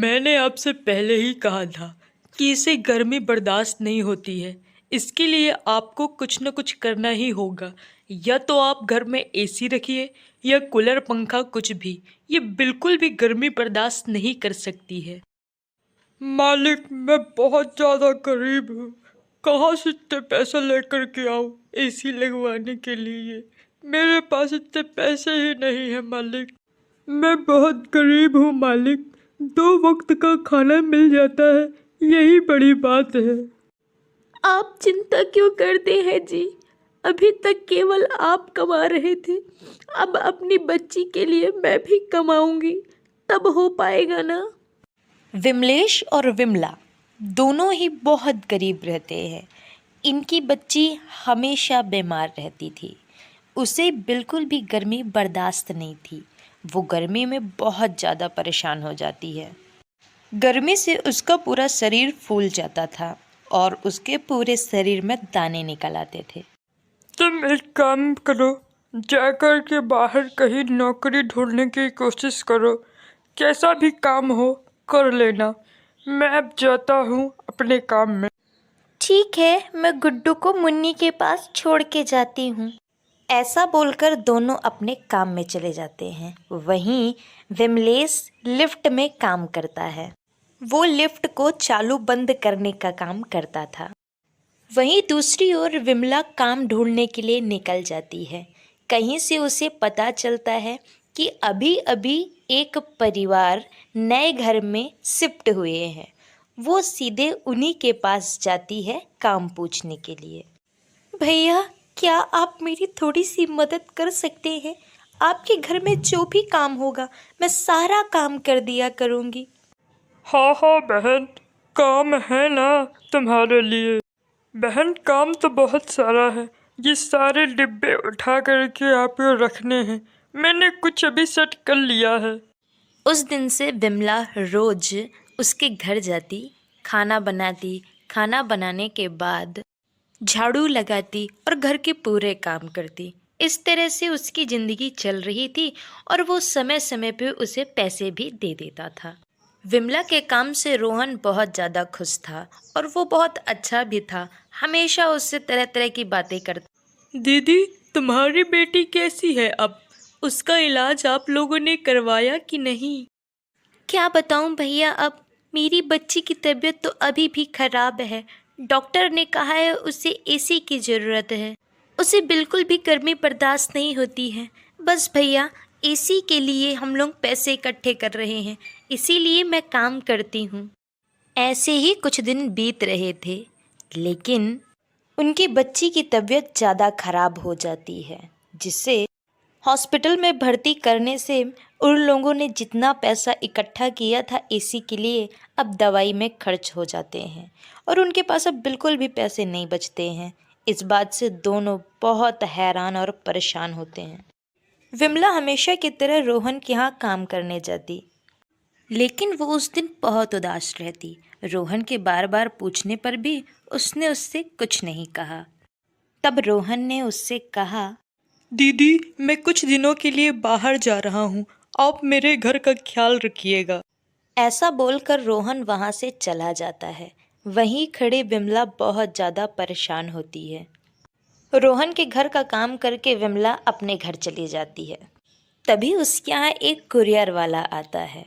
मैंने आपसे पहले ही कहा था कि इसे गर्मी बर्दाश्त नहीं होती है। इसके लिए आपको कुछ न कुछ करना ही होगा। या तो आप घर में एसी रखिए या कूलर पंखा कुछ भी। ये बिल्कुल भी गर्मी बर्दाश्त नहीं कर सकती है। मालिक, मैं बहुत ज़्यादा गरीब हूँ। कहाँ से इतने पैसे लेकर के आऊँ एसी लगवाने के लिए? मेरे पास इतने पैसे ही नहीं है मालिक। मैं बहुत गरीब हूँ मालिक। 2 वक्त का खाना मिल जाता है, यही बड़ी बात है। आप चिंता क्यों करते हैं जी? अभी तक केवल आप कमा रहे थे, अब अपनी बच्ची के लिए मैं भी कमाऊंगी, तब हो पाएगा ना। विमलेश और विमला दोनों ही बहुत गरीब रहते हैं। इनकी बच्ची हमेशा बीमार रहती थी। उसे बिल्कुल भी गर्मी बर्दाश्त नहीं थी। वो गर्मी में बहुत ज़्यादा परेशान हो जाती है। गर्मी से उसका पूरा शरीर फूल जाता था और उसके पूरे शरीर में दाने निकल आते थे। तुम एक काम करो, जाकर के बाहर कहीं नौकरी ढूंढने की कोशिश करो। कैसा भी काम हो कर लेना। मैं अब जाता हूँ अपने काम में। ठीक है, मैं गुड्डू को मुन्नी के पास छोड़ के जाती हूँ। ऐसा बोलकर दोनों अपने काम में चले जाते हैं। वहीं विमलेश लिफ्ट में काम करता है। वो लिफ्ट को चालू बंद करने का काम करता था। वहीं दूसरी ओर विमला काम ढूंढने के लिए निकल जाती है। कहीं से उसे पता चलता है कि अभी अभी एक परिवार नए घर में शिफ्ट हुए हैं। वो सीधे उन्हीं के पास जाती है काम पूछने के लिए। भैया, क्या आप मेरी थोड़ी सी मदद कर सकते हैं? आपके घर में जो भी काम होगा मैं सारा काम कर दिया करूँगी। हाँ हाँ बहन, काम है ना तुम्हारे लिए। बहन, काम तो बहुत सारा है। ये सारे डिब्बे उठा करके आपको रखने हैं। मैंने कुछ अभी सेट कर लिया है। उस दिन से विमला रोज उसके घर जाती, खाना बनाती, खाना बनाने के बाद झाड़ू लगाती और घर के पूरे काम करती। इस तरह से उसकी ज़िंदगी चल रही थी और वो समय समय पे उसे पैसे भी दे देता था। विमला के काम से रोहन बहुत ज़्यादा खुश था और वो बहुत अच्छा भी था। हमेशा उससे तरह तरह की बातें करता। दीदी, तुम्हारी बेटी कैसी है अब? उसका इलाज आप लोगों ने करवाया कि नहीं? क्या बताऊं भैया, अब मेरी बच्ची की तबीयत तो अभी भी खराब है। डॉक्टर ने कहा है उसे एसी की ज़रूरत है। उसे बिल्कुल भी गर्मी बर्दाश्त नहीं होती है। बस भैया, एसी के लिए हम लोग पैसे इकट्ठे कर रहे हैं, इसीलिए मैं काम करती हूँ। ऐसे ही कुछ दिन बीत रहे थे, लेकिन उनकी बच्ची की तबीयत ज़्यादा खराब हो जाती है, जिससे हॉस्पिटल में भर्ती करने से उन लोगों ने जितना पैसा इकट्ठा किया था एसी के लिए, अब दवाई में खर्च हो जाते हैं और उनके पास अब बिल्कुल भी पैसे नहीं बचते हैं। इस बात से दोनों बहुत हैरान और परेशान होते हैं। विमला हमेशा की तरह रोहन के यहाँ काम करने जाती, लेकिन वो उस दिन बहुत उदास रहती। रोहन के बार बार पूछने पर भी उसने उससे कुछ नहीं कहा। तब रोहन ने उससे कहा, दीदी, मैं कुछ दिनों के लिए बाहर जा रहा हूँ। आप मेरे घर का ख्याल रखिएगा। ऐसा बोलकर रोहन वहाँ से चला जाता है। वहीं खड़ी विमला बहुत ज़्यादा परेशान होती है। रोहन के घर का काम करके विमला अपने घर चली जाती है। तभी उसके यहाँ एक कुरियर वाला आता है।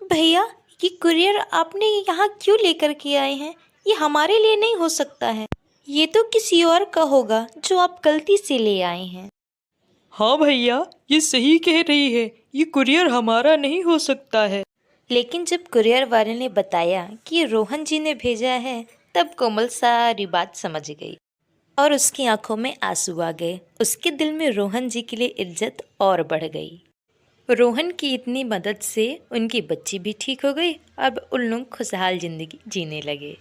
भैया, ये कुरियर आपने यहाँ क्यों लेकर के आए हैं? ये हमारे लिए नहीं हो सकता है। ये तो किसी और का होगा जो आप गलती से ले आए हैं। हाँ भैया, ये सही कह रही है। ये कुरियर हमारा नहीं हो सकता है। लेकिन जब कुरियर वाले ने बताया कि ये रोहन जी ने भेजा है, तब कोमल सारी बात समझ गई और उसकी आंखों में आंसू आ गए। उसके दिल में रोहन जी के लिए इज्जत और बढ़ गई। रोहन की इतनी मदद से उनकी बच्ची भी ठीक हो गई। अब उन लोग खुशहाल ज़िंदगी जीने लगे।